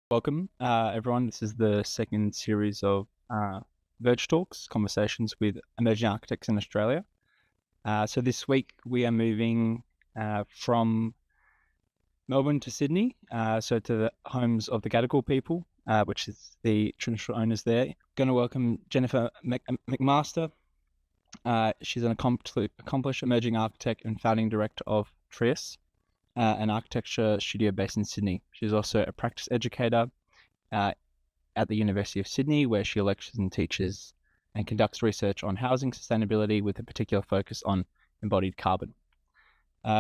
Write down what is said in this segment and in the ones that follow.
Welcome, everyone. This is the second series of VERGE Talks, conversations with emerging architects in Australia. So this week we are moving from Melbourne to Sydney, so to the homes of the Gadigal people, which is the traditional owners there. Going to welcome Jennifer McMaster. She's an accomplished emerging architect and founding director of Trias, an architecture studio based in Sydney. She's also a practice educator at the University of Sydney, where she lectures and teaches and conducts research on housing sustainability with a particular focus on embodied carbon.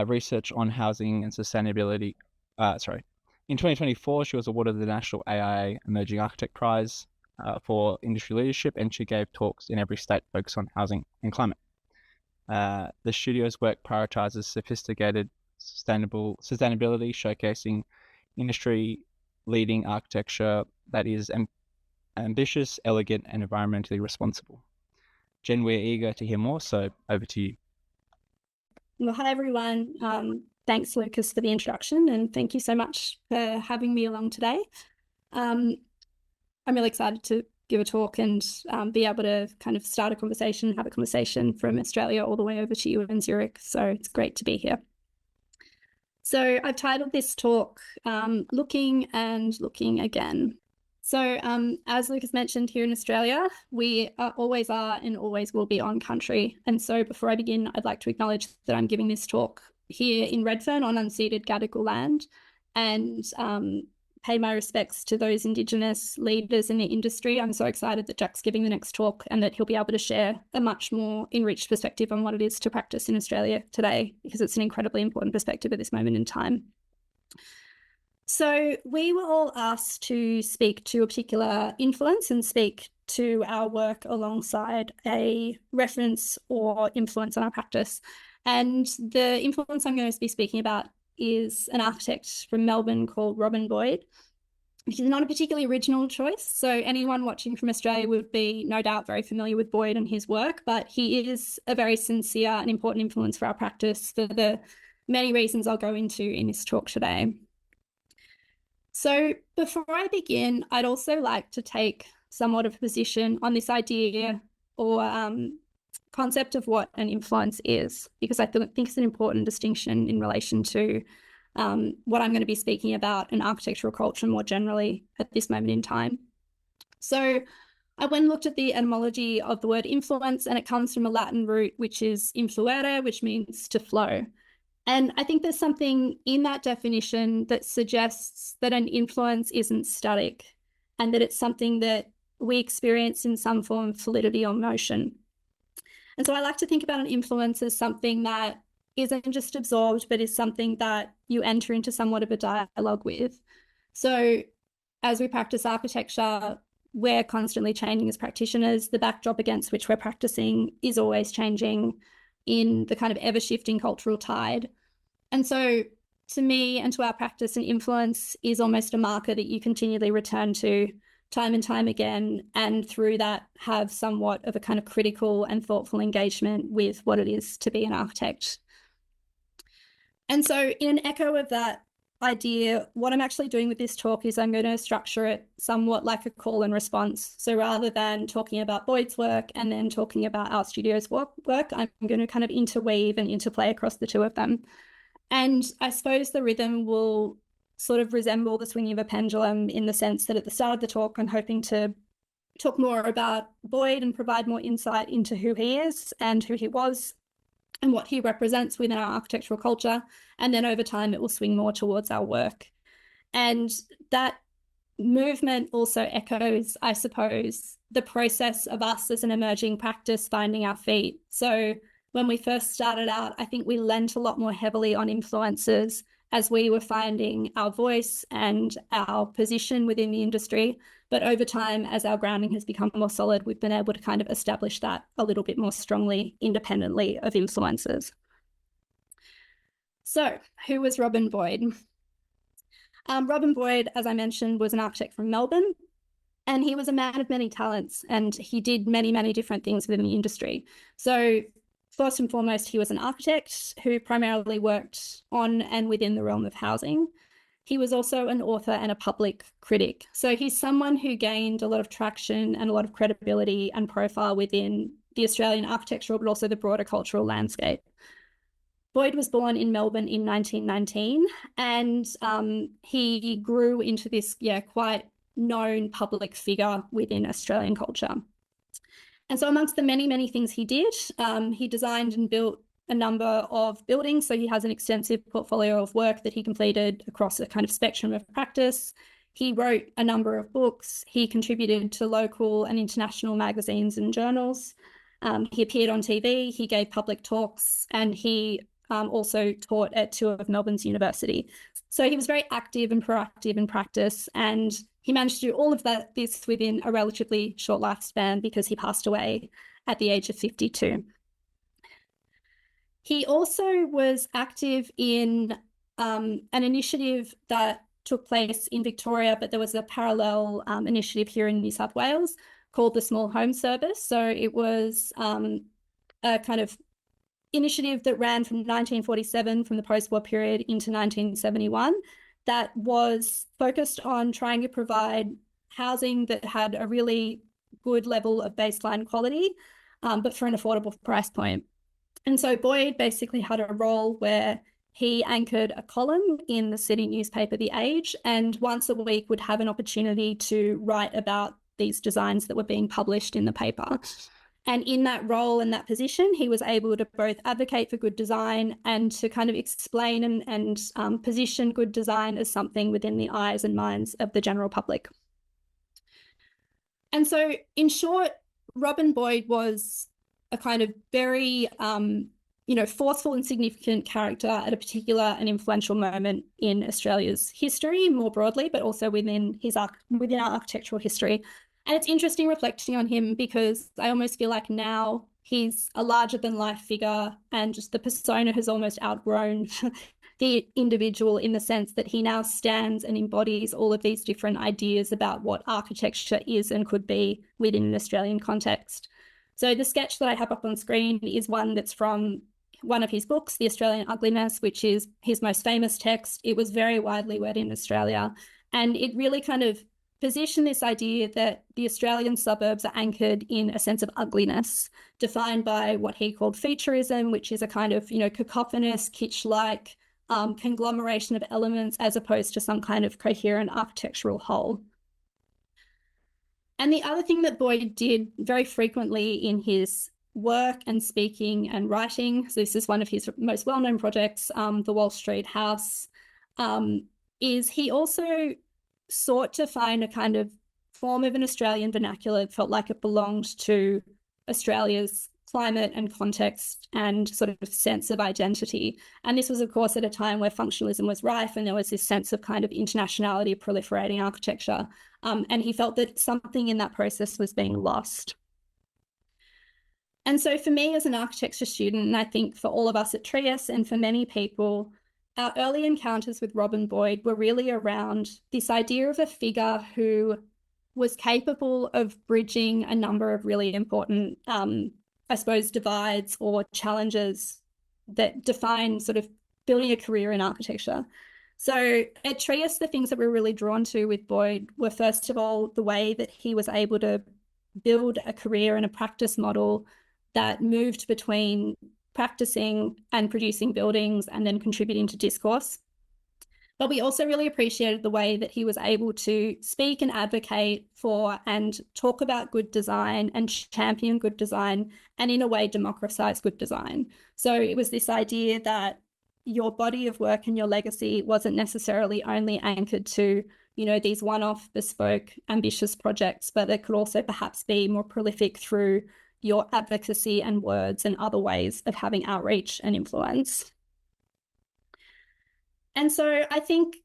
Research on housing and sustainability. In 2024, she was awarded the National AIA Emerging Architect Prize for industry leadership, and she gave talks in every state focused on housing and climate. The studio's work prioritises sophisticated sustainability, showcasing industry-leading architecture that is ambitious, elegant, and environmentally responsible. Jen, we're eager to hear more, so over to you. Well, hi, everyone. Thanks, Lucas, for the introduction, and thank you so much for having me along today. I'm really excited to give a talk and be able to kind of start a conversation, have a conversation from Australia all the way over to you in Zurich. So it's great to be here. So I've titled this talk, Looking and Looking Again. So as Lucas mentioned, here in Australia, we always are and always will be on country. And so before I begin, I'd like to acknowledge that I'm giving this talk here in Redfern on unceded Gadigal land, and pay my respects to those Indigenous leaders in the industry. I'm so excited that Jack's giving the next talk and that he'll be able to share a much more enriched perspective on what it is to practice in Australia today, because it's an incredibly important perspective at this moment in time. So we were all asked to speak to a particular influence and speak to our work alongside a reference or influence on our practice. And the influence I'm going to be speaking about is an architect from Melbourne called Robin Boyd. He's not a particularly original choice, so anyone watching from Australia would be no doubt very familiar with Boyd and his work, but he is a very sincere and important influence for our practice for the many reasons I'll go into in this talk today. So before I begin, I'd also like to take somewhat of a position on this idea or concept of what an influence is, because I think it's an important distinction in relation to what I'm going to be speaking about in architectural culture more generally at this moment in time. So I went and looked at the etymology of the word influence, and it comes from a Latin root, which is influere, which means to flow. And I think there's something in that definition that suggests that an influence isn't static and that it's something that we experience in some form of fluidity or motion. And so I like to think about an influence as something that isn't just absorbed, but is something that you enter into somewhat of a dialogue with. So as we practice architecture, we're constantly changing as practitioners. The backdrop against which we're practicing is always changing in the kind of ever-shifting cultural tide. And so to me and to our practice, an influence is almost a marker that you continually return to time and time again, and through that have somewhat of a kind of critical and thoughtful engagement with what it is to be an architect. And so in an echo of that idea, what I'm actually doing with this talk is I'm going to structure it somewhat like a call and response. So rather than talking about Boyd's work and then talking about our studio's work, I'm going to kind of interweave and interplay across the two of them. And I suppose the rhythm will sort of resemble the swinging of a pendulum, in the sense that at the start of the talk, I'm hoping to talk more about Boyd and provide more insight into who he is and who he was and what he represents within our architectural culture. And then over time, it will swing more towards our work. And that movement also echoes, I suppose, the process of us as an emerging practice finding our feet. So when we first started out, I think we lent a lot more heavily on influences as we were finding our voice and our position within the industry. But over time, as our grounding has become more solid, we've been able to kind of establish that a little bit more strongly, independently of influences. So who was Robin Boyd? Robin Boyd, as I mentioned, was an architect from Melbourne, and he was a man of many talents, and he did many, many different things within the industry. So first and foremost, he was an architect who primarily worked on and within the realm of housing. he was also an author and a public critic. So he's someone who gained a lot of traction and a lot of credibility and profile within the Australian architectural, but also the broader cultural landscape. Boyd was born in Melbourne in 1919, and he grew into this, quite known public figure within Australian culture. And so amongst the many, many things he did, he designed and built a number of buildings. So he has an extensive portfolio of work that he completed across a kind of spectrum of practice. He wrote a number of books. He contributed to local and international magazines and journals. He appeared on TV. He gave public talks, and he also taught at two of Melbourne's university. So he was very active and proactive in practice, and he managed to do all of this within a relatively short lifespan because he passed away at the age of 52. He also was active in an initiative that took place in Victoria, but there was a parallel initiative here in New South Wales called the Small Home Service. So it was a kind of initiative that ran from 1947, from the post-war period, into 1971, that was focused on trying to provide housing that had a really good level of baseline quality, but for an affordable price point. And so Boyd basically had a role where he anchored a column in the city newspaper, The Age, and once a week would have an opportunity to write about these designs that were being published in the paper. And in that role and that position, he was able to both advocate for good design and to kind of explain and position good design as something within the eyes and minds of the general public. And so, in short, Robin Boyd was a kind of very, forceful and significant character at a particular and influential moment in Australia's history more broadly, but also within our architectural history. And it's interesting reflecting on him because I almost feel like now he's a larger than life figure, and just the persona has almost outgrown the individual, in the sense that he now stands and embodies all of these different ideas about what architecture is and could be within an Australian context. So the sketch that I have up on screen is one that's from one of his books, The Australian Ugliness, which is his most famous text. It was very widely read in Australia, and it really kind of positioned this idea that the Australian suburbs are anchored in a sense of ugliness, defined by what he called featureism, which is a kind of, cacophonous, kitsch-like conglomeration of elements, as opposed to some kind of coherent architectural whole. And the other thing that Boyd did very frequently in his work and speaking and writing, so this is one of his most well-known projects, the Wall Street House, is he also sought to find a kind of form of an Australian vernacular that felt like it belonged to Australia's climate and context and sort of sense of identity. And this was, of course, at a time where functionalism was rife and there was this sense of kind of internationality proliferating architecture. And he felt that something in that process was being lost. And so for me as an architecture student, and I think for all of us at Trias and for many people, our early encounters with Robin Boyd were really around this idea of a figure who was capable of bridging a number of really important, divides or challenges that define sort of building a career in architecture. So at Trias, the things that we were really drawn to with Boyd were, first of all, the way that he was able to build a career and a practice model that moved between practicing and producing buildings and then contributing to discourse. But we also really appreciated the way that he was able to speak and advocate for and talk about good design and champion good design, and in a way democratize good design. So it was this idea that your body of work and your legacy wasn't necessarily only anchored to, these one-off, bespoke, ambitious projects, but it could also perhaps be more prolific through your advocacy and words and other ways of having outreach and influence. And so I think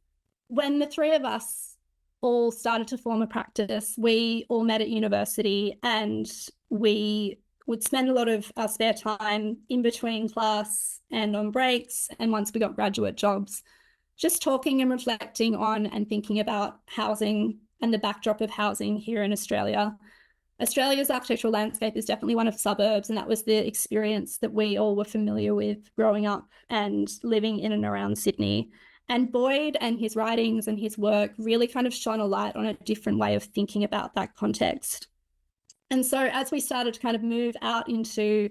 when the three of us all started to form a practice, we all met at university, and we would spend a lot of our spare time in between class and on breaks, and once we got graduate jobs, just talking and reflecting on and thinking about housing and the backdrop of housing here in Australia. Australia's architectural landscape is definitely one of suburbs, and that was the experience that we all were familiar with growing up and living in and around Sydney. And Boyd and his writings and his work really kind of shone a light on a different way of thinking about that context. And so as we started to kind of move out into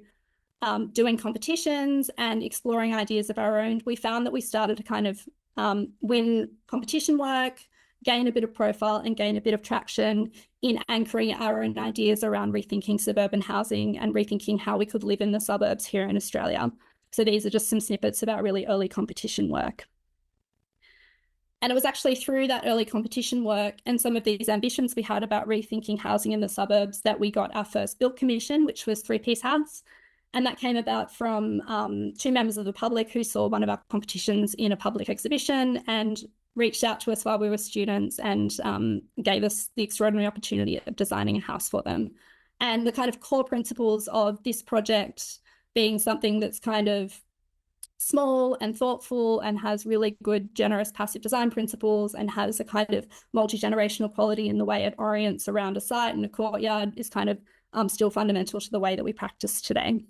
doing competitions and exploring ideas of our own, we found that we started to kind of win competition work, gain a bit of profile and gain a bit of traction in anchoring our own ideas around rethinking suburban housing and rethinking how we could live in the suburbs here in Australia. So these are just some snippets about really early competition work. And it was actually through that early competition work and some of these ambitions we had about rethinking housing in the suburbs that we got our first built commission, which was Three Piece House. And that came about from two members of the public who saw one of our competitions in a public exhibition and reached out to us while we were students and gave us the extraordinary opportunity of designing a house for them. And the kind of core principles of this project being something that's kind of small and thoughtful and has really good, generous passive design principles and has a kind of multi-generational quality in the way it orients around a site and a courtyard is kind of still fundamental to the way that we practice today.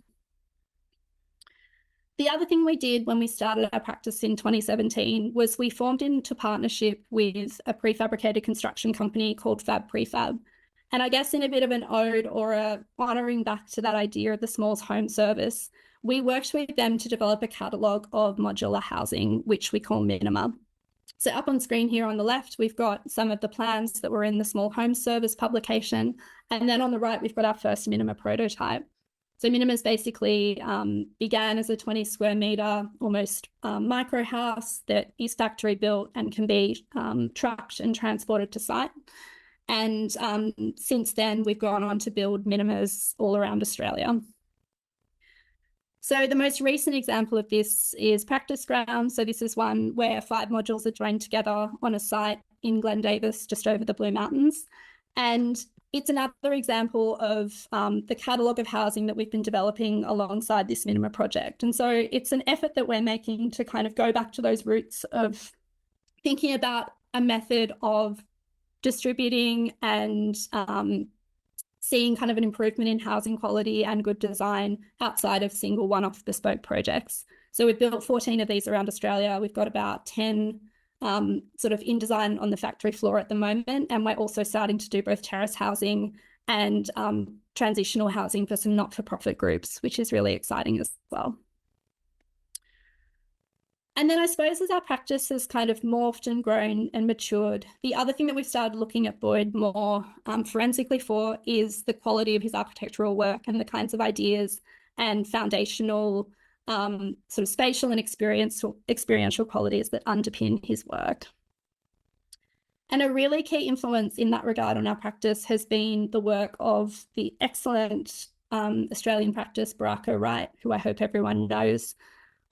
The other thing we did when we started our practice in 2017 was we formed into partnership with a prefabricated construction company called Fab Prefab. And I guess in a bit of an ode or a honouring back to that idea of the Smalls Home Service, we worked with them to develop a catalogue of modular housing, which we call Minima. So up on screen here on the left, we've got some of the plans that were in the Small Home Service publication. And then on the right, we've got our first Minima prototype. So Minima's basically began as a 20 square metre, almost micro house that is factory built and can be trucked and transported to site. And since then, we've gone on to build Minimas all around Australia. So the most recent example of this is Practice Ground. So this is one where 5 modules are joined together on a site in Glen Davis, just over the Blue Mountains. And it's another example of the catalogue of housing that we've been developing alongside this Minima project. And so it's an effort that we're making to kind of go back to those roots of thinking about a method of distributing and seeing kind of an improvement in housing quality and good design outside of single one-off bespoke projects. So we've built 14 of these around Australia. We've got about 10 sort of in design on the factory floor at the moment. And we're also starting to do both terrace housing and transitional housing for some not-for-profit groups, which is really exciting as well. And then I suppose as our practice has kind of morphed and grown and matured, the other thing that we've started looking at Boyd more forensically for is the quality of his architectural work and the kinds of ideas and foundational sort of spatial and experiential qualities that underpin his work. And a really key influence in that regard on our practice has been the work of the excellent Australian practice, Baraka Wright, who I hope everyone knows.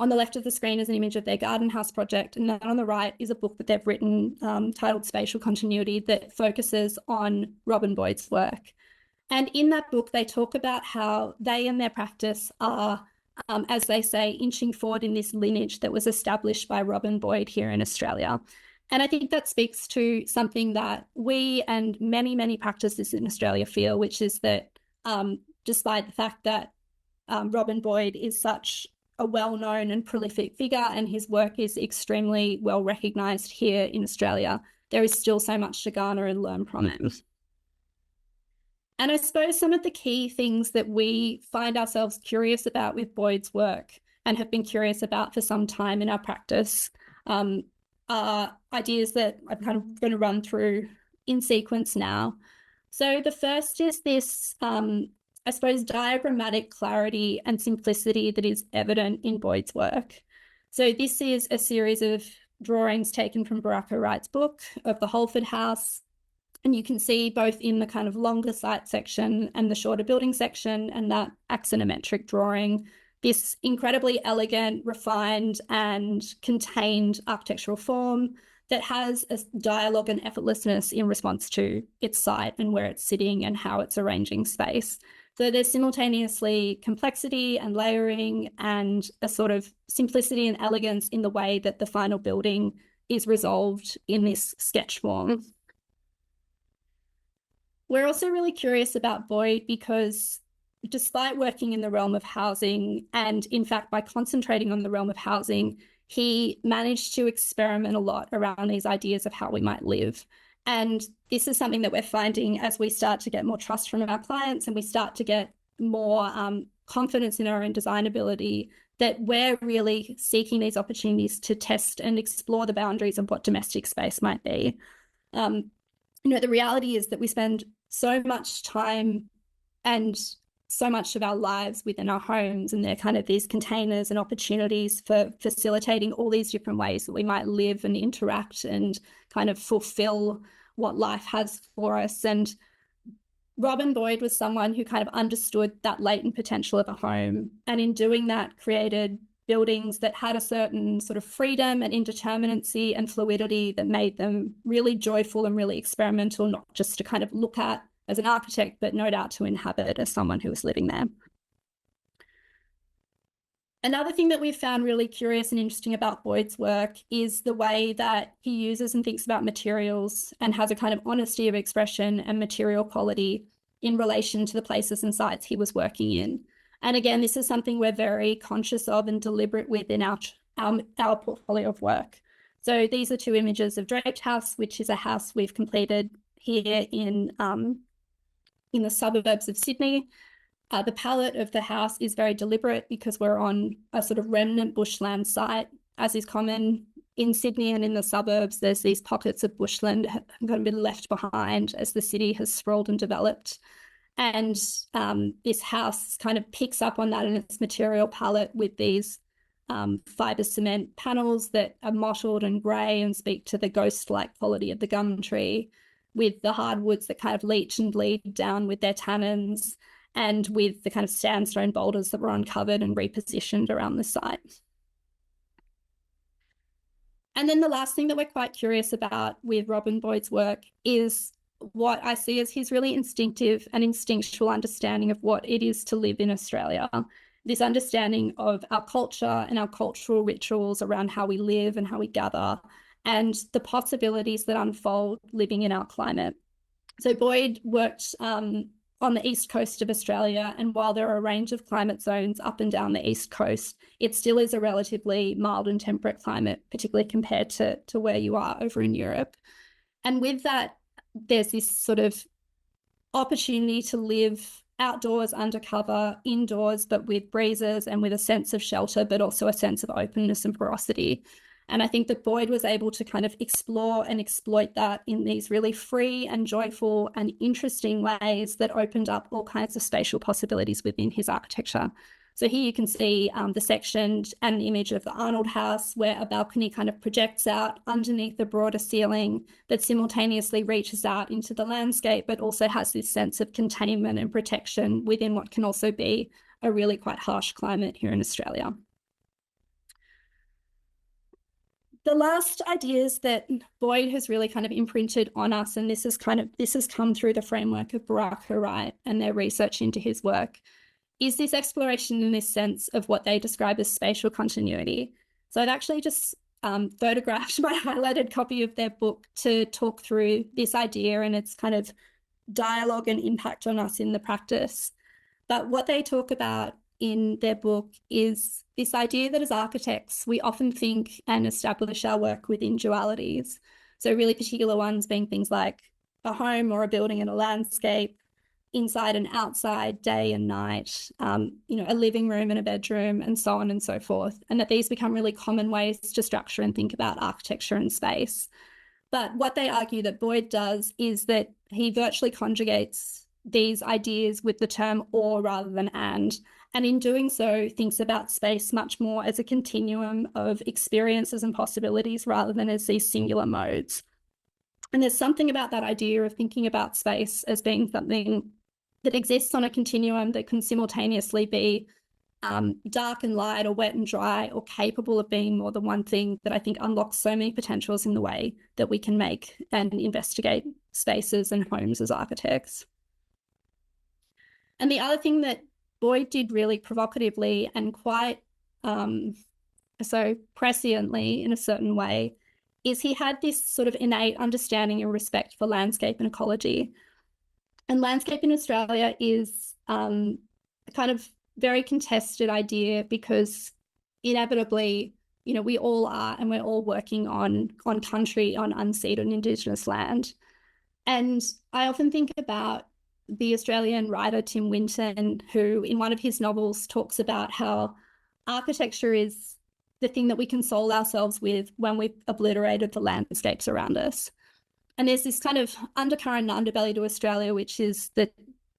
On the left of the screen is an image of their garden house project, and then on the right is a book that they've written titled Spatial Continuity that focuses on Robin Boyd's work. And in that book, they talk about how they and their practice are, as they say, inching forward in this lineage that was established by Robin Boyd here in Australia. And I think that speaks to something that we and many, many practices in Australia feel, which is that despite the fact that Robin Boyd is such a well-known and prolific figure and his work is extremely well recognised here in Australia, there is still so much to garner and learn from it. And I suppose some of the key things that we find ourselves curious about with Boyd's work and have been curious about for some time in our practice are ideas that I'm kind of going to run through in sequence now. So the first is this I suppose, diagrammatic clarity and simplicity that is evident in Boyd's work. So this is a series of drawings taken from Baraka Wright's book of the Holford House. And you can see both in the kind of longer site section and the shorter building section and that axonometric drawing, this incredibly elegant, refined and contained architectural form that has a dialogue and effortlessness in response to its site and where it's sitting and how it's arranging space. So there's simultaneously complexity and layering and a sort of simplicity and elegance in the way that the final building is resolved in this sketch form. We're also really curious about Boyd because despite working in the realm of housing and in fact by concentrating on the realm of housing, he managed to experiment a lot around these ideas of how we might live. And this is something that we're finding as we start to get more trust from our clients and we start to get more confidence in our own design ability, that we're really seeking these opportunities to test and explore the boundaries of what domestic space might be. The reality is that we spend so much time and so much of our lives within our homes, and they're kind of these containers and opportunities for facilitating all these different ways that we might live and interact and kind of fulfill what life has for us. And Robin Boyd was someone who kind of understood that latent potential of a home, and in doing that created buildings that had a certain sort of freedom and indeterminacy and fluidity that made them really joyful and really experimental, not just to kind of look at as an architect, but no doubt to inhabit as someone who was living there. Another thing that we've found really curious and interesting about Boyd's work is the way that he uses and thinks about materials and has a kind of honesty of expression and material quality in relation to the places and sites he was working in. And again, this is something we're very conscious of and deliberate with in our portfolio of work. So these are two images of Draped House, which is a house we've completed here in the suburbs of Sydney. The palette of the house is very deliberate because we're on a sort of remnant bushland site, as is common in Sydney and in the suburbs. There's these pockets of bushland that have kind of been left behind as the city has sprawled and developed. And this house kind of picks up on that in its material palette with these fibre cement panels that are mottled and grey and speak to the ghost-like quality of the gum tree, with the hardwoods that kind of leach and bleed down with their tannins, and with the kind of sandstone boulders that were uncovered and repositioned around the site. And then the last thing that we're quite curious about with Robin Boyd's work is what I see as his really instinctive and instinctual understanding of what it is to live in Australia. This understanding of our culture and our cultural rituals around how we live and how we gather, and the possibilities that unfold living in our climate. So Boyd worked on the east coast of Australia, and while there are a range of climate zones up and down the east coast, it still is a relatively mild and temperate climate, particularly compared to where you are over in Europe. And with that, there's this sort of opportunity to live outdoors, undercover, indoors, but with breezes and with a sense of shelter, but also a sense of openness and porosity. And I think that Boyd was able to kind of explore and exploit that in these really free and joyful and interesting ways that opened up all kinds of spatial possibilities within his architecture. So here you can see the section and image of the Arnold House, where a balcony kind of projects out underneath a broader ceiling that simultaneously reaches out into the landscape, but also has this sense of containment and protection within what can also be a really quite harsh climate here in Australia. The last ideas that Boyd has really kind of imprinted on us, and this has come through the framework of Baraka Wright and their research into his work, is this exploration in this sense of what they describe as spatial continuity. So I've actually just photographed my highlighted copy of their book to talk through this idea and its kind of dialogue and impact on us in the practice. But what they talk about in their book is this idea that as architects, we often think and establish our work within dualities. So really particular ones being things like a home or a building and a landscape, inside and outside, day and night, a living room and a bedroom, and so on and so forth. And that these become really common ways to structure and think about architecture and space. But what they argue that Boyd does is that he virtually conjugates these ideas with the term or rather than and in doing so thinks about space much more as a continuum of experiences and possibilities rather than as these singular modes. And there's something about that idea of thinking about space as being something that exists on a continuum that can simultaneously be dark and light, or wet and dry, or capable of being more than one thing, that I think unlocks so many potentials in the way that we can make and investigate spaces and homes as architects. And the other thing that Boyd did really provocatively and quite so presciently in a certain way is he had this sort of innate understanding and respect for landscape and ecology. And landscape in Australia is a kind of very contested idea because inevitably, we all are, and we're all working on country, on unceded and Indigenous land. And I often think about the Australian writer Tim Winton, who in one of his novels talks about how architecture is the thing that we console ourselves with when we've obliterated the landscapes around us. And there's this kind of undercurrent and underbelly to Australia, which is that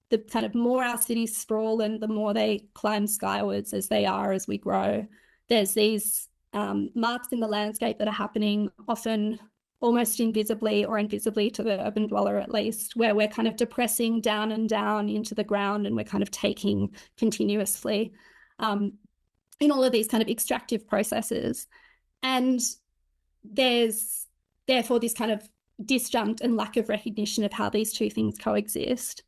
the kind of more our cities sprawl and the more they climb skywards as they are as we grow, there's these marks in the landscape that are happening often almost invisibly, or invisibly to the urban dweller at least, where we're kind of depressing down and down into the ground, and we're kind of taking continuously in all of these kind of extractive processes. And there's therefore this kind of disjunct and lack of recognition of how these two things coexist.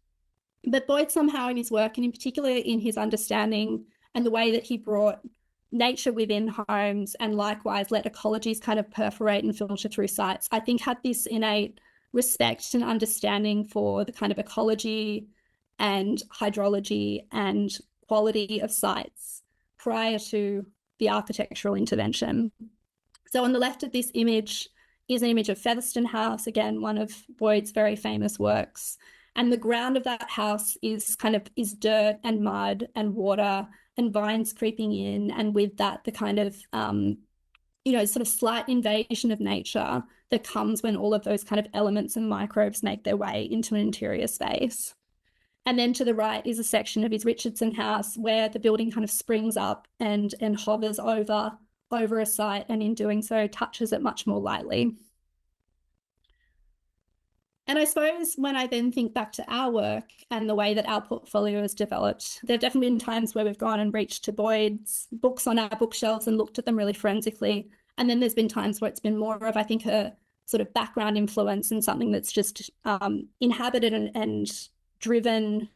But Boyd somehow in his work, and in particular in his understanding and the way that he brought nature within homes and likewise let ecologies kind of perforate and filter through sites, I think had this innate respect and understanding for the kind of ecology and hydrology and quality of sites prior to the architectural intervention. So on the left of this image is an image of Featherston House, again, one of Boyd's very famous works. And the ground of that house is dirt and mud and water and vines creeping in. And with that, the kind of, sort of slight invasion of nature that comes when all of those kind of elements and microbes make their way into an interior space. And then to the right is a section of his Richardson House where the building kind of springs up and hovers over a site, and in doing so touches it much more lightly. And I suppose when I then think back to our work and the way that our portfolio has developed, there have definitely been times where we've gone and reached to Boyd's books on our bookshelves and looked at them really forensically. And then there's been times where it's been more of, I think, a sort of background influence and something that's just inhabited and driven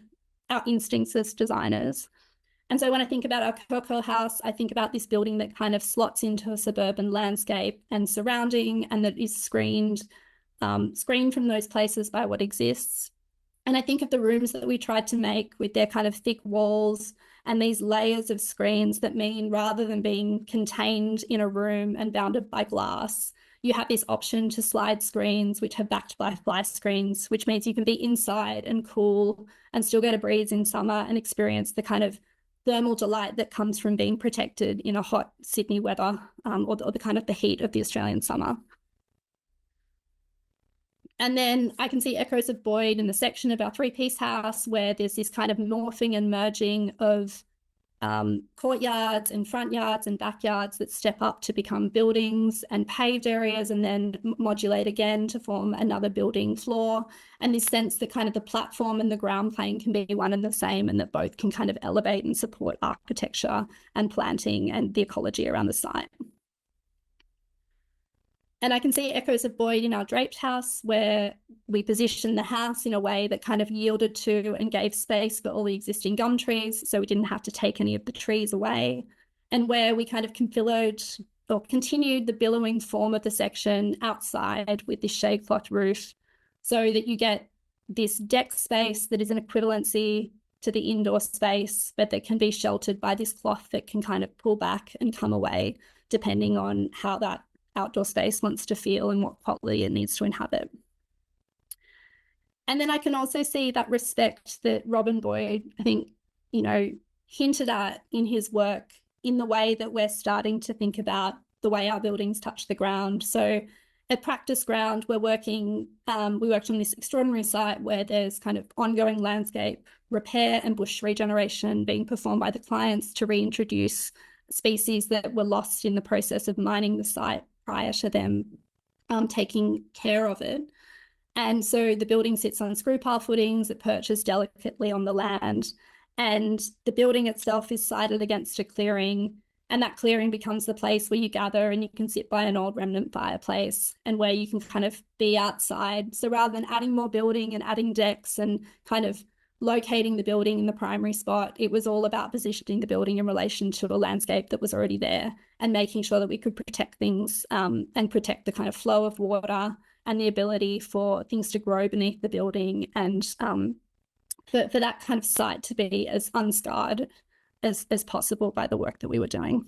our instincts as designers. And so when I think about our Cocoa House, I think about this building that kind of slots into a suburban landscape and surrounding, and that is screened from those places by what exists. And I think of the rooms that we tried to make with their kind of thick walls and these layers of screens that mean rather than being contained in a room and bounded by glass, you have this option to slide screens, which are backed by fly screens, which means you can be inside and cool and still get a breeze in summer and experience the kind of thermal delight that comes from being protected in a hot Sydney weather, or the kind of the heat of the Australian summer. And then I can see echoes of Boyd in the section of our three-piece house where there's this kind of morphing and merging of courtyards and front yards and backyards that step up to become buildings and paved areas and then modulate again to form another building floor. And this sense that kind of the platform and the ground plane can be one and the same, and that both can kind of elevate and support architecture and planting and the ecology around the site. And I can see echoes of Boyd in our draped house where we positioned the house in a way that kind of yielded to and gave space for all the existing gum trees, so we didn't have to take any of the trees away, and where we kind of continued the billowing form of the section outside with this shade cloth roof, so that you get this deck space that is an equivalency to the indoor space, but that can be sheltered by this cloth that can kind of pull back and come away depending on how that outdoor space wants to feel and what quality it needs to inhabit. And then I can also see that respect that Robin Boyd, I think, hinted at in his work in the way that we're starting to think about the way our buildings touch the ground. So at Practice Ground, we worked on this extraordinary site where there's kind of ongoing landscape repair and bush regeneration being performed by the clients to reintroduce species that were lost in the process of mining the site prior to them taking care of it. And so the building sits on screw pile footings, it perches delicately on the land, and the building itself is sited against a clearing, and that clearing becomes the place where you gather and you can sit by an old remnant fireplace and where you can kind of be outside. So rather than adding more building and adding decks and kind of locating the building in the primary spot, it was all about positioning the building in relation to a landscape that was already there and making sure that we could protect things and protect the kind of flow of water and the ability for things to grow beneath the building, and for that kind of site to be as unscarred as possible by the work that we were doing.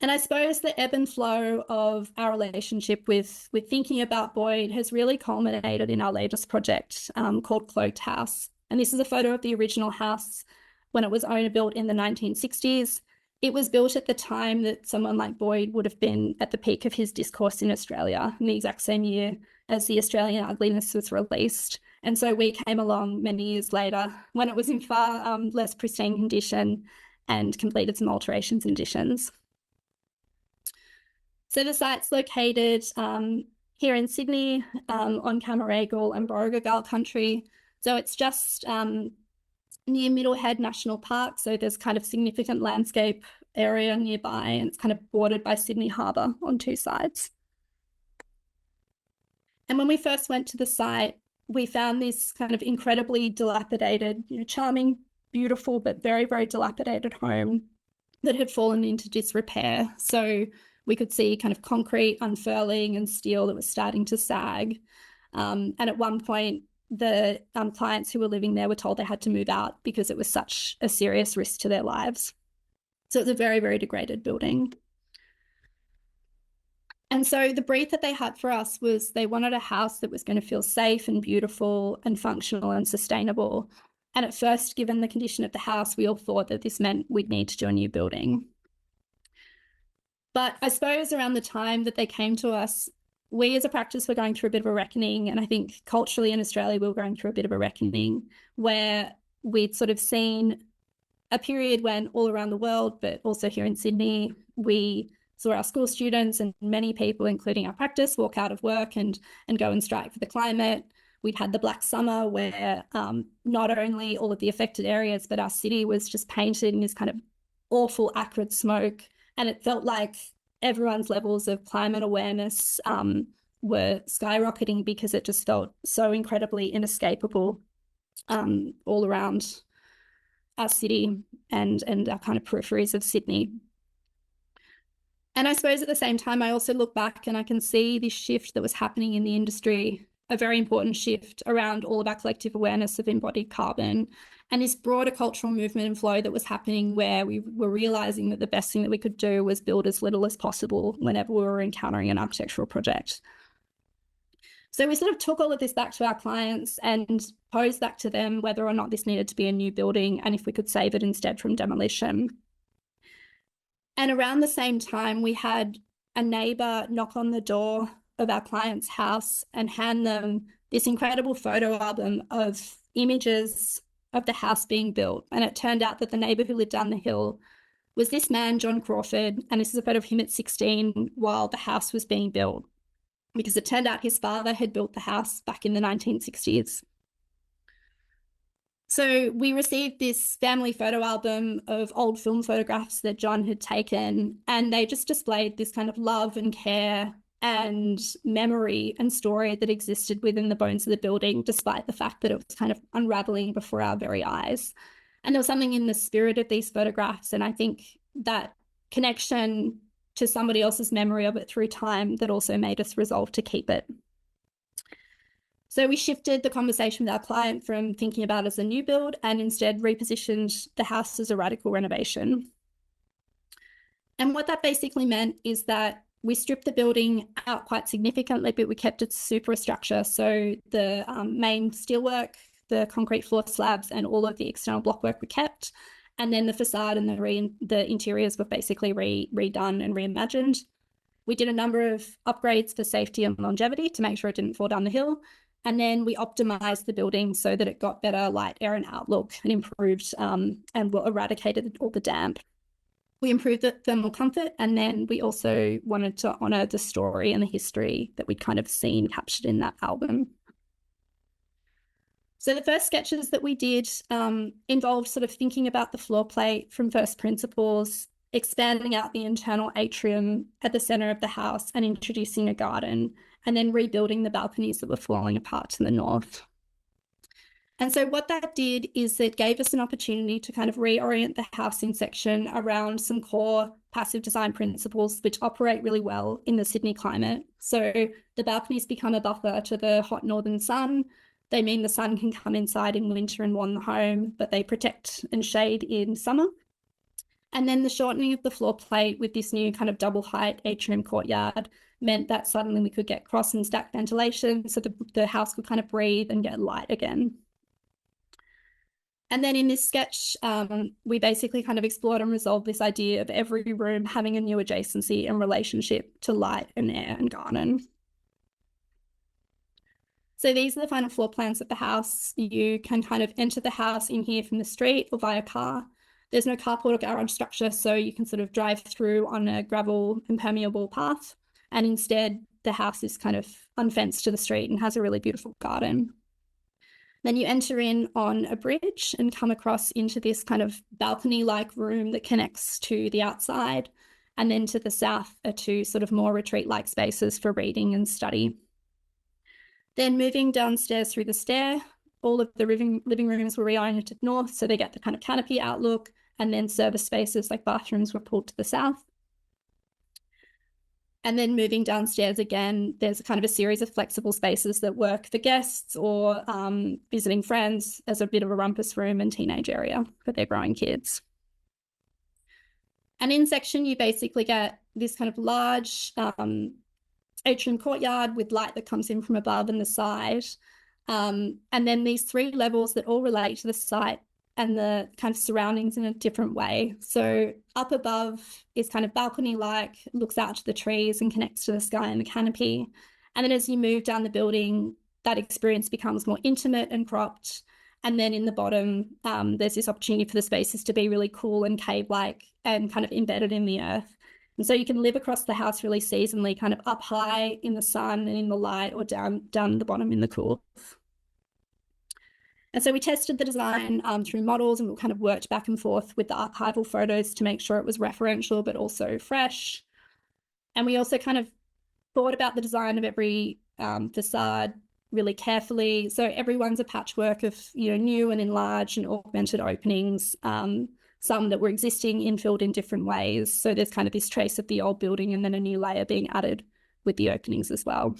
And I suppose the ebb and flow of our relationship with thinking about Boyd has really culminated in our latest project called Cloaked House. And this is a photo of the original house when it was owner-built in the 1960s. It was built at the time that someone like Boyd would have been at the peak of his discourse in Australia, in the exact same year as The Australian Ugliness was released. And so we came along many years later when it was in far less pristine condition and completed some alterations and additions. So the site's located here in Sydney on Camaragal and Borragagal country. So it's just near Middlehead National Park. So there's kind of significant landscape area nearby, and it's kind of bordered by Sydney Harbour on two sides. And when we first went to the site, we found this kind of incredibly dilapidated, charming, beautiful, but very, very dilapidated home that had fallen into disrepair. So we could see kind of concrete unfurling and steel that was starting to sag. And at one point, the clients who were living there were told they had to move out because it was such a serious risk to their lives. So it's a very, very degraded building. And so the brief that they had for us was they wanted a house that was going to feel safe and beautiful and functional and sustainable. And at first, given the condition of the house, we all thought that this meant we'd need to do a new building. But I suppose around the time that they came to us, we as a practice were going through a bit of a reckoning. And I think culturally in Australia, we were going through a bit of a reckoning where we'd sort of seen a period when all around the world, but also here in Sydney, we saw our school students and many people, including our practice, walk out of work and go and strike for the climate. We'd had the Black Summer where not only all of the affected areas, but our city was just painted in this kind of awful acrid smoke. And it felt like everyone's levels of climate awareness were skyrocketing because it just felt so incredibly inescapable all around our city and our kind of peripheries of Sydney. And I suppose at the same time, I also look back and I can see this shift that was happening in the industry, a very important shift around all of our collective awareness of embodied carbon and this broader cultural movement and flow that was happening where we were realizing that the best thing that we could do was build as little as possible whenever we were encountering an architectural project. So we sort of took all of this back to our clients and posed back to them whether or not this needed to be a new building and if we could save it instead from demolition. And around the same time, we had a neighbour knock on the door of our client's house and hand them this incredible photo album of images of the house being built. And it turned out that the neighbour who lived down the hill was this man, John Crawford, and this is a photo of him at 16 while the house was being built, because it turned out his father had built the house back in the 1960s. So we received this family photo album of old film photographs that John had taken, and they just displayed this kind of love and care and memory and story that existed within the bones of the building, despite the fact that it was kind of unraveling before our very eyes. And there was something in the spirit of these photographs, and I think that connection to somebody else's memory of it through time that also made us resolve to keep it. So we shifted the conversation with our client from thinking about it as a new build and instead repositioned the house as a radical renovation. And what that basically meant is that we stripped the building out quite significantly, but we kept its superstructure. So the main steelwork, the concrete floor slabs, and all of the external blockwork we kept. And then the facade and the interiors were basically redone and reimagined. We did a number of upgrades for safety and longevity to make sure it didn't fall down the hill. And then we optimized the building so that it got better light, air, and outlook and improved and eradicated all the damp. We improved the thermal comfort, and then we also wanted to honor the story and the history that we'd kind of seen captured in that album. So the first sketches that we did involved sort of thinking about the floor plate from first principles, expanding out the internal atrium at the center of the house and introducing a garden, and then rebuilding the balconies that were falling apart to the north. And so what that did is it gave us an opportunity to kind of reorient the housing section around some core passive design principles which operate really well in the Sydney climate. So the balconies become a buffer to the hot northern sun. They mean the sun can come inside in winter and warm the home, but they protect and shade in summer. And then the shortening of the floor plate with this new kind of double height atrium courtyard meant that suddenly we could get cross and stack ventilation, so the house could kind of breathe and get light again. And then in this sketch, we basically kind of explored and resolved this idea of every room having a new adjacency and relationship to light and air and garden. So these are the final floor plans of the house. You can kind of enter the house in here from the street or via car. There's no carport or garage structure, so you can sort of drive through on a gravel impermeable path. And instead, the house is kind of unfenced to the street and has a really beautiful garden. Then you enter in on a bridge and come across into this kind of balcony-like room that connects to the outside. And then to the south are two sort of more retreat-like spaces for reading and study. Then moving downstairs through the stair, all of the living rooms were reoriented north, so they get the kind of canopy outlook, and then service spaces like bathrooms were pulled to the south. And then moving downstairs again, there's kind of a series of flexible spaces that work for guests or visiting friends as a bit of a rumpus room and teenage area for their growing kids. And in section, you basically get this kind of large atrium courtyard with light that comes in from above and the side. And then these three levels that all relate to the site and the kind of surroundings in a different way. So up above is kind of balcony-like, looks out to the trees and connects to the sky and the canopy. And then as you move down the building, that experience becomes more intimate and cropped. And then in the bottom, there's this opportunity for the spaces to be really cool and cave-like and kind of embedded in the earth. And so you can live across the house really seasonally, kind of up high in the sun and in the light, or down the bottom in the cool. And so we tested the design through models, and we kind of worked back and forth with the archival photos to make sure it was referential, but also fresh. And we also kind of thought about the design of every facade really carefully. So everyone's a patchwork of, new and enlarged and augmented openings, some that were existing infilled in different ways. So there's kind of this trace of the old building and then a new layer being added with the openings as well.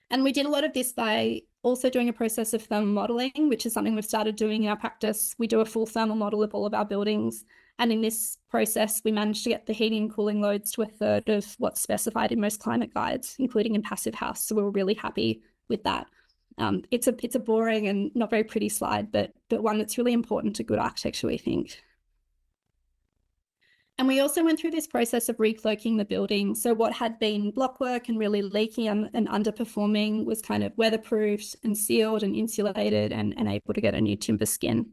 And we did a lot of this by also doing a process of thermal modelling, which is something we've started doing in our practice. We do a full thermal model of all of our buildings. And in this process, we managed to get the heating and cooling loads to a third of what's specified in most climate guides, including in Passive House. So we were really happy with that. It's a boring and not very pretty slide, but one that's really important to good architecture, we think. And we also went through this process of recloaking the building. So what had been blockwork and really leaky and underperforming was kind of weatherproofed and sealed and insulated and able to get a new timber skin.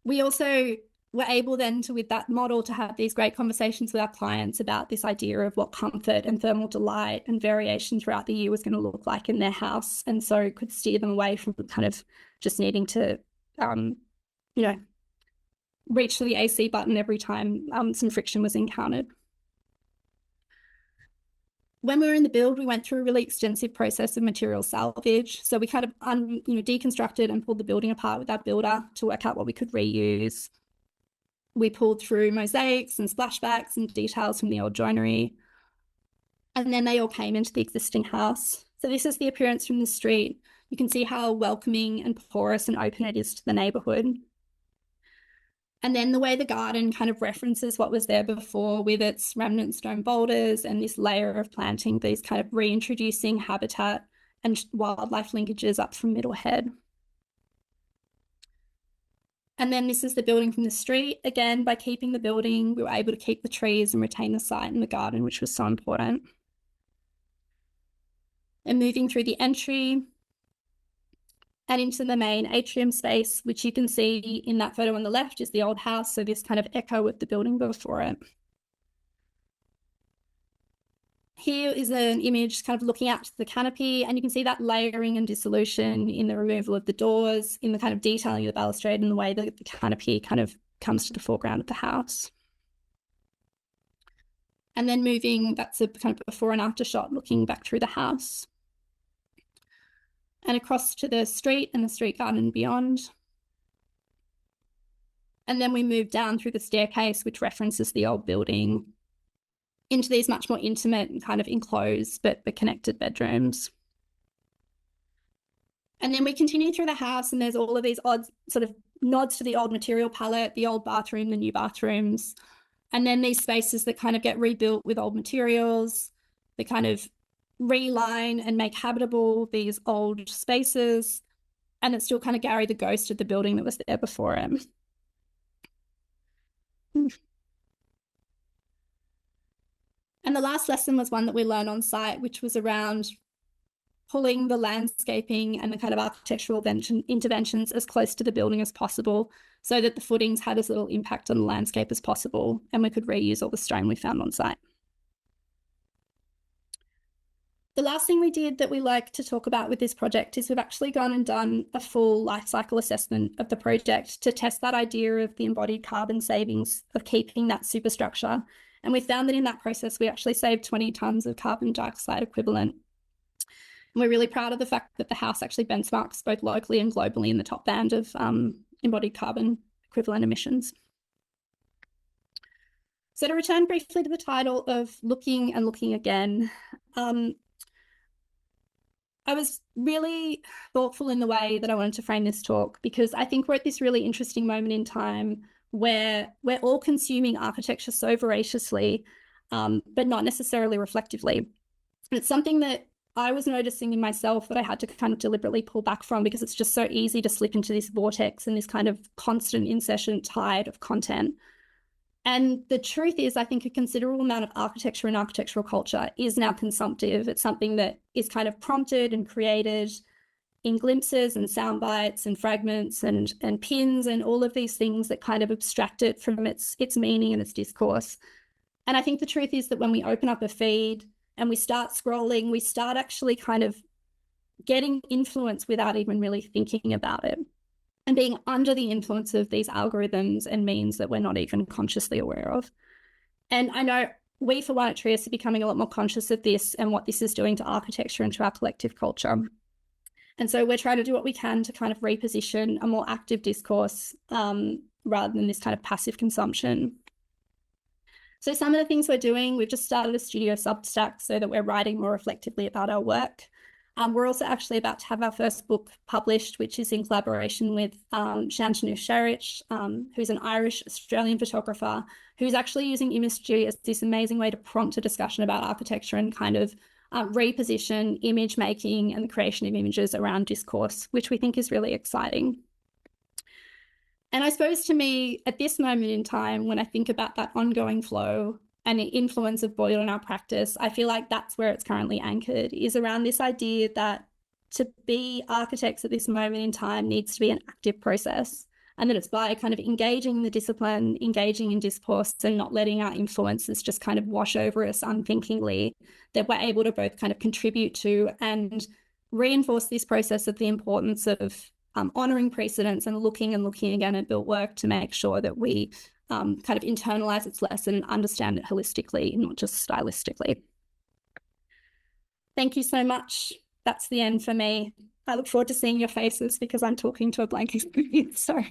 We also were able then to, with that model, to have these great conversations with our clients about this idea of what comfort and thermal delight and variation throughout the year was going to look like in their house. And so could steer them away from kind of just needing to, reach for the AC button every time some friction was encountered. When we were in the build, we went through a really extensive process of material salvage. So we kind of deconstructed and pulled the building apart with our builder to work out what we could reuse. We pulled through mosaics and splashbacks and details from the old joinery. And then they all came into the existing house. So this is the appearance from the street. You can see how welcoming and porous and open it is to the neighbourhood. And then the way the garden kind of references what was there before with its remnant stone boulders and this layer of planting, these kind of reintroducing habitat and wildlife linkages up from Middlehead. And then this is the building from the street. Again, by keeping the building, we were able to keep the trees and retain the site and the garden, which was so important. And moving through the entry and into the main atrium space, which you can see in that photo on the left is the old house. So this kind of echo with the building before it. Here is an image kind of looking out to the canopy, and you can see that layering and dissolution in the removal of the doors, in the kind of detailing of the balustrade and the way that the canopy kind of comes to the foreground of the house. And then moving, that's a kind of before and after shot looking back through the house. And across to the street and the street garden and beyond. And then we move down through the staircase, which references the old building, into these much more intimate and kind of enclosed but connected bedrooms. And then we continue through the house, and there's all of these odd sort of nods to the old material palette, the old bathroom, the new bathrooms, and then these spaces that kind of get rebuilt with old materials, they kind of reline and make habitable these old spaces, and it still kind of carry the ghost of the building that was there before it. And the last lesson was one that we learned on site, which was around pulling the landscaping and the kind of architectural interventions as close to the building as possible so that the footings had as little impact on the landscape as possible, and we could reuse all the stone we found on site. The last thing we did that we like to talk about with this project is we've actually gone and done a full life cycle assessment of the project to test that idea of the embodied carbon savings of keeping that superstructure. And we found that in that process, we actually saved 20 tonnes of carbon dioxide equivalent. And we're really proud of the fact that the house actually benchmarks both locally and globally in the top band of embodied carbon equivalent emissions. So to return briefly to the title of Looking and Looking Again, I was really thoughtful in the way that I wanted to frame this talk, because I think we're at this really interesting moment in time where we're all consuming architecture so voraciously, but not necessarily reflectively. And it's something that I was noticing in myself that I had to kind of deliberately pull back from, because it's just so easy to slip into this vortex and this kind of constant incessant tide of content. And the truth is, I think a considerable amount of architecture and architectural culture is now consumptive. It's something that is kind of prompted and created in glimpses and sound bites and fragments and pins and all of these things that kind of abstract it from its meaning and its discourse. And I think the truth is that when we open up a feed and we start scrolling, we start actually kind of getting influence without even really thinking about it, and being under the influence of these algorithms and means that we're not even consciously aware of. And I know we, for one at Trias, are becoming a lot more conscious of this and what this is doing to architecture and to our collective culture. And so we're trying to do what we can to kind of reposition a more active discourse rather than this kind of passive consumption. So some of the things we're doing, we've just started a studio Substack so that we're writing more reflectively about our work. We're also actually about to have our first book published, which is in collaboration with Shantanu Sharich, who's an Irish-Australian photographer, who's actually using imagery as this amazing way to prompt a discussion about architecture and kind of reposition image making and the creation of images around discourse, which we think is really exciting. And I suppose to me, at this moment in time, when I think about that ongoing flow and the influence of Boyd on our practice, I feel like that's where it's currently anchored, is around this idea that to be architects at this moment in time needs to be an active process, and that it's by kind of engaging the discipline, engaging in discourse, and not letting our influences just kind of wash over us unthinkingly, that we're able to both kind of contribute to and reinforce this process of the importance of honouring precedents and looking again at built work to make sure that we kind of internalise its lesson and understand it holistically, not just stylistically. Thank you so much. That's the end for me. I look forward to seeing your faces because I'm talking to a blank experience. So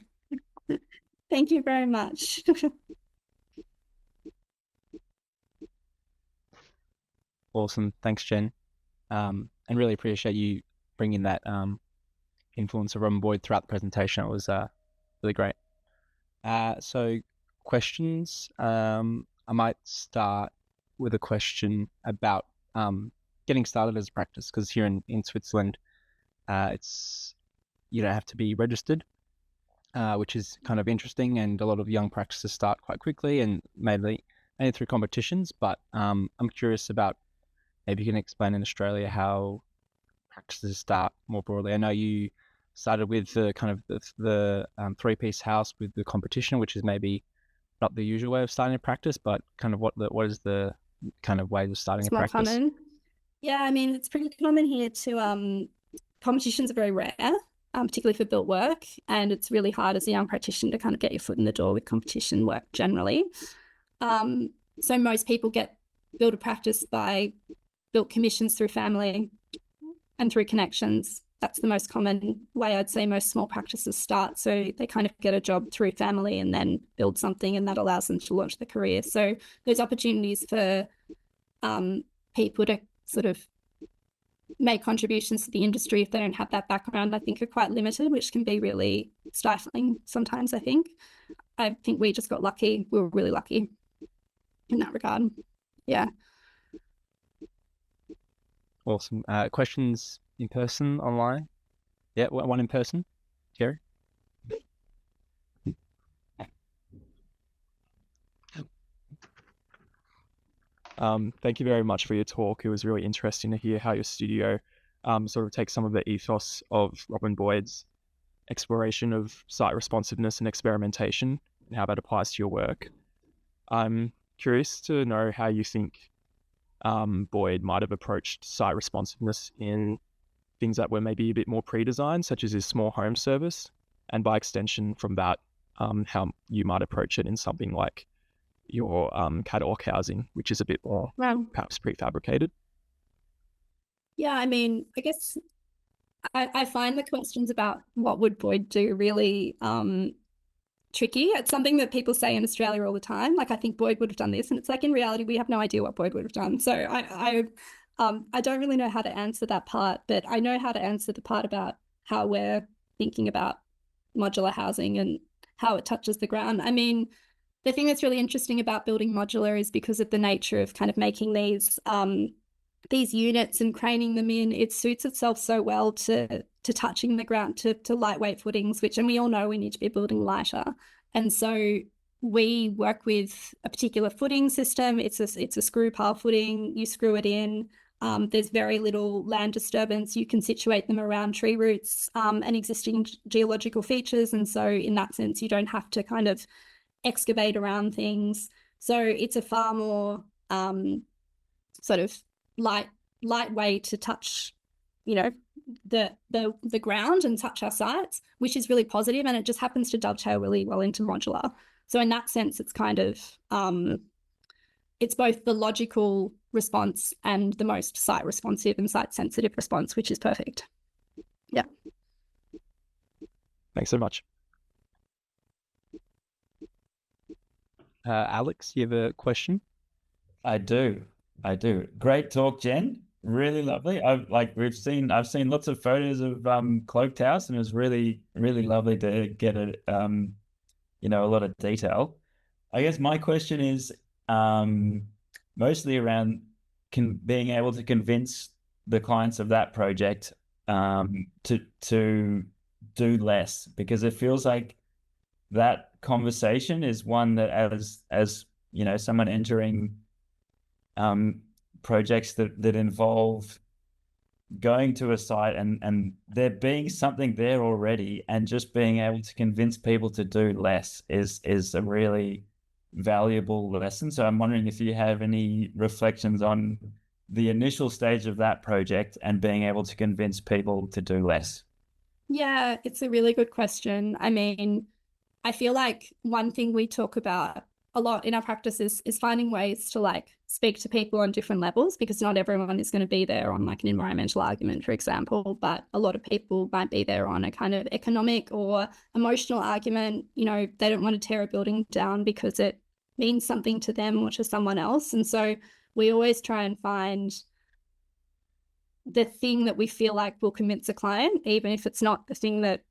thank you very much. Awesome. Thanks, Jen. And really appreciate you bringing that influence of Robin Boyd throughout the presentation. It was really great. So questions. I might start with a question about getting started as a practice, because here in Switzerland, you don't have to be registered, which is kind of interesting, and a lot of young practices start quite quickly and mainly through competitions. But I'm curious about, maybe you can explain in Australia how practices start more broadly. I know you started with the kind of the three-piece house with the competition, which is maybe not the usual way of starting a practice, but kind of what is the kind of way of starting a practice? Common. Yeah, I mean, it's pretty common here to competitions are very rare, particularly for built work, and it's really hard as a young practitioner to kind of get your foot in the door with competition work generally. So most people build a practice by built commissions through family and through connections. That's the most common way I'd say most small practices start. So they kind of get a job through family and then build something, and that allows them to launch their career. So there's opportunities for people to sort of make contributions to the industry if they don't have that background, I think are quite limited, which can be really stifling sometimes, I think. We just got lucky. We were really lucky in that regard. Yeah. Awesome. Questions in person, online? Yeah, one in person. Jerry? Thank you very much for your talk. It was really interesting to hear how your studio sort of takes some of the ethos of Robin Boyd's exploration of site responsiveness and experimentation and how that applies to your work. I'm curious to know how you think Boyd might have approached site responsiveness in things that were maybe a bit more pre-designed, such as his small home service, and by extension from that, how you might approach it in something like your catwalk housing, which is a bit more perhaps prefabricated. Yeah, I mean, I guess I find the questions about what would Boyd do really tricky. It's something that people say in Australia all the time. Like, I think Boyd would have done this, and it's like in reality we have no idea what Boyd would have done. So I don't really know how to answer that part, but I know how to answer the part about how we're thinking about modular housing and how it touches the ground. I mean, the thing that's really interesting about building modular is because of the nature of kind of making these units and craning them in, it suits itself so well to touching the ground, to lightweight footings, and we all know we need to be building lighter. And so we work with a particular footing system. It's a screw pile footing. You screw it in. There's very little land disturbance. You can situate them around tree roots and existing geological features. And so in that sense, you don't have to kind of excavate around things. So it's a far more sort of light way to touch, the ground and touch our sites, which is really positive, and it just happens to dovetail really well into modular. So in that sense, it's kind of it's both the logical response and the most site responsive and site sensitive response, which is perfect. Yeah. Thanks so much. Alex, you have a question? I do. Great talk, Jen. Really lovely. I've seen lots of photos of Cloaked House, and it was really, really lovely to get a lot of detail. I guess my question is mostly around being able to convince the clients of that project to do less, because it feels like that conversation is one that as someone entering projects that involve going to a site and there being something there already, and just being able to convince people to do less is a really valuable lesson. So I'm wondering if you have any reflections on the initial stage of that project and being able to convince people to do less. Yeah, it's a really good question. I mean, I feel like one thing we talk about a lot in our practice is finding ways to speak to people on different levels, because not everyone is going to be there on an environmental argument, for example, but a lot of people might be there on a kind of economic or emotional argument. They don't want to tear a building down because it means something to them or to someone else. And so we always try and find the thing that we feel like will convince a client, even if it's not the thing that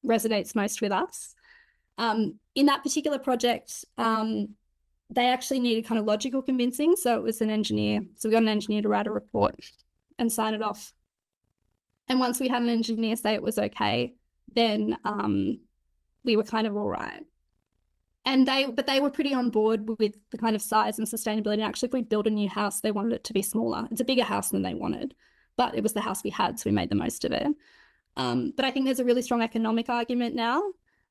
resonates most with us. In that particular project, they actually needed kind of logical convincing. So it was an engineer. So we got an engineer to write a report and sign it off. And once we had an engineer say it was okay, then we were kind of all right. But they were pretty on board with the kind of size and sustainability. And actually, if we built a new house, they wanted it to be smaller. It's a bigger house than they wanted, but it was the house we had, so we made the most of it. But I think there's a really strong economic argument now.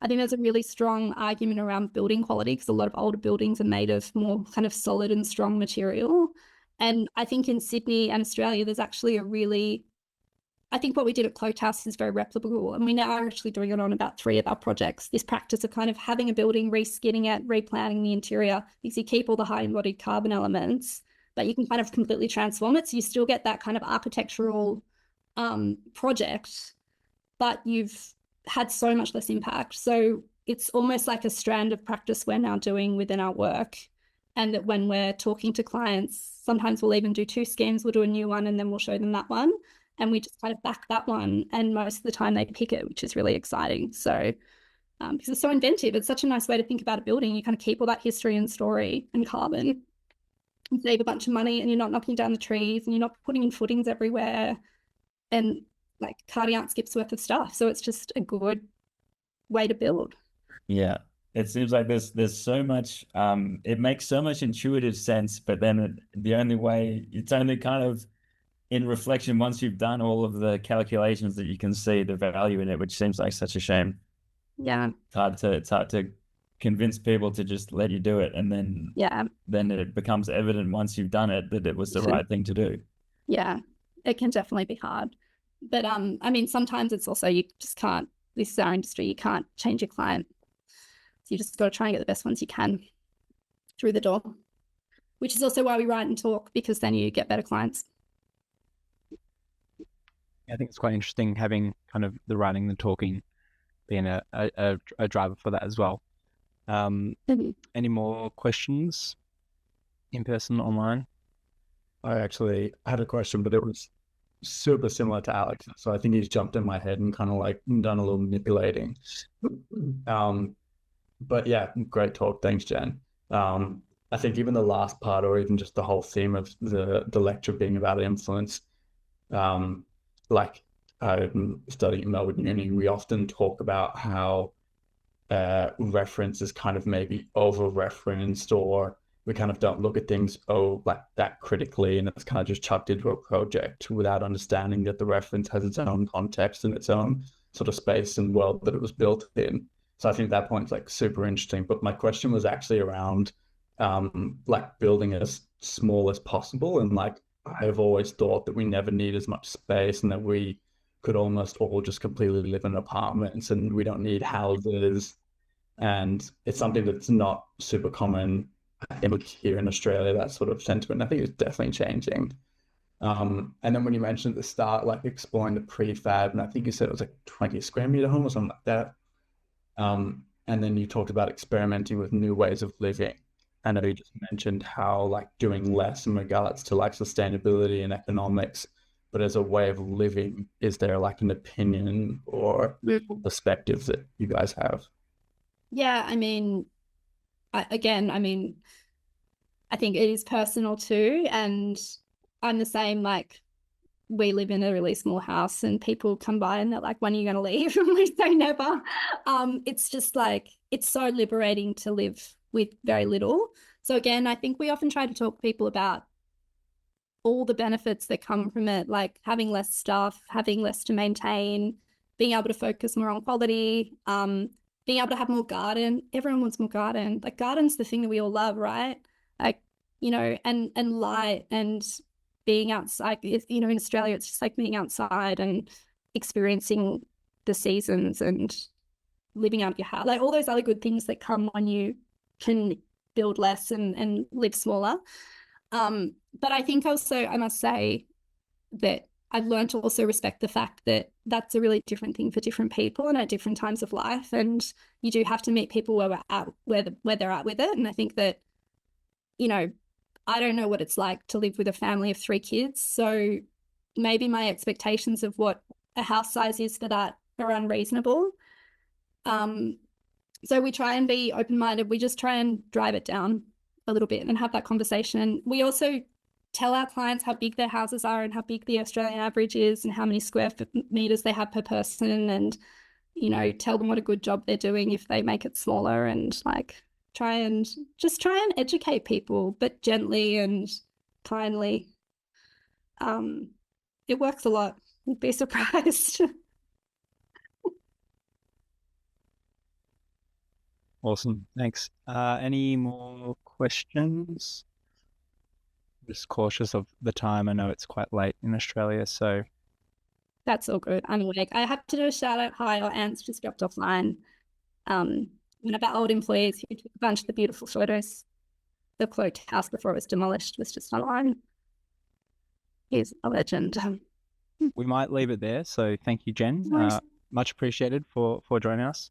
I think there's a really strong argument around building quality, because a lot of older buildings are made of more kind of solid and strong material. And I think in Sydney and Australia, there's actually I think what we did at Cloaked House is very replicable. And we now are actually doing it on about 3 of our projects, this practice of kind of having a building, reskinning it, replanning the interior, because you keep all the high embodied carbon elements, but you can kind of completely transform it. So you still get that kind of architectural project, but you've had so much less impact. So it's almost like a strand of practice we're now doing within our work. And that when we're talking to clients, sometimes we'll even do 2 schemes, we'll do a new one and then we'll show them that one. and we just kind of back that one, and most of the time they pick it, which is really exciting. So because it's so inventive, it's such a nice way to think about a building. You kind of keep all that history and story and carbon and save a bunch of money, and you're not knocking down the trees, and you're not putting in footings everywhere and like carting out skips worth of stuff. So it's just a good way to build. Yeah. It seems like there's so much, it makes so much intuitive sense, but then the only way, it's only kind of in reflection once you've done all of the calculations that you can see the value in it, which seems like such a shame. Yeah. It's hard to convince people to just let you do it, and then it becomes evident once you've done it that it was the right thing to do. Yeah, it can definitely be hard. But I mean, sometimes it's also, you just can't, this is our industry, you can't change your client. So you just got to try and get the best ones you can through the door, which is also why we write and talk, because then you get better clients. I think it's quite interesting having kind of the writing and the talking being a driver for that as well. Any more questions in person, online? I actually had a question, but it was super similar to Alex. So I think he's jumped in my head and kind of like done a little manipulating. But yeah, great talk. Thanks, Jen. I think even the last part, or even just the whole theme of the lecture being about influence, like I'm studying at Melbourne Uni, we often talk about how reference is kind of maybe over-referenced, or we kind of don't look at things like that critically, and it's kind of just chucked into a project without understanding that the reference has its own context and its own sort of space and world that it was built in. So I think that point's like super interesting. But my question was actually around like building as small as possible. And like I've always thought that we never need as much space, and that we could almost all just completely live in apartments and we don't need houses. And it's something that's not super common here in Australia, that sort of sentiment. I think it's definitely changing. And then when you mentioned at the start, like exploring the prefab, and I think you said it was like 20 square meter home or something like that. And then you talked about experimenting with new ways of living. I know you just mentioned how like doing less in regards to like sustainability and economics, but as a way of living, is there like an opinion or perspectives that you guys have? Yeah, I mean, I think it is personal too. And I'm the same, like we live in a really small house and people come by and they're like, when are you going to leave? And we say never. It's just like, it's so liberating to live with very little. So again, I think we often try to talk to people about all the benefits that come from it, like having less stuff, having less to maintain, being able to focus more on quality, being able to have more garden. Everyone wants more garden. Like garden's the thing that we all love, right? Like, you know, and light and being outside. You know, in Australia, it's just like being outside and experiencing the seasons and living out of your house, like all those other good things that come when you can build less and live smaller. But I think also I must say that I've learned to also respect the fact that that's a really different thing for different people and at different times of life. And you do have to meet people where they're at with it. And I think that, you know, I don't know what it's like to live with a family of 3 kids. So maybe my expectations of what a house size is for that are unreasonable. So we try and be open-minded. We just try and drive it down a little bit and have that conversation. We also tell our clients how big their houses are and how big the Australian average is and how many square meters they have per person, and, you know, tell them what a good job they're doing if they make it smaller, and like try and educate people, but gently and kindly. It works a lot. You'd be surprised. Awesome. Thanks. Any more questions? Just cautious of the time. I know it's quite late in Australia, so. That's all good. I'm awake. I have to do a shout out. Hi, our aunt's just dropped offline. One of our old employees who took a bunch of the beautiful photos. The cloaked house before it was demolished was just online. He's a legend. We might leave it there. So thank you, Jen. Much appreciated for joining us.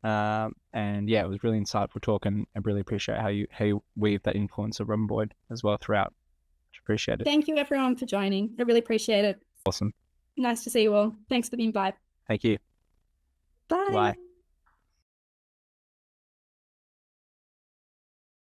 And yeah, it was really insightful talk, and I really appreciate how you weave that influence of rhomboid as well throughout. Much appreciated. Thank you everyone for joining. I really appreciate it. Awesome. Nice to see you all. Thanks for the invite. Thank you. Bye. Bye.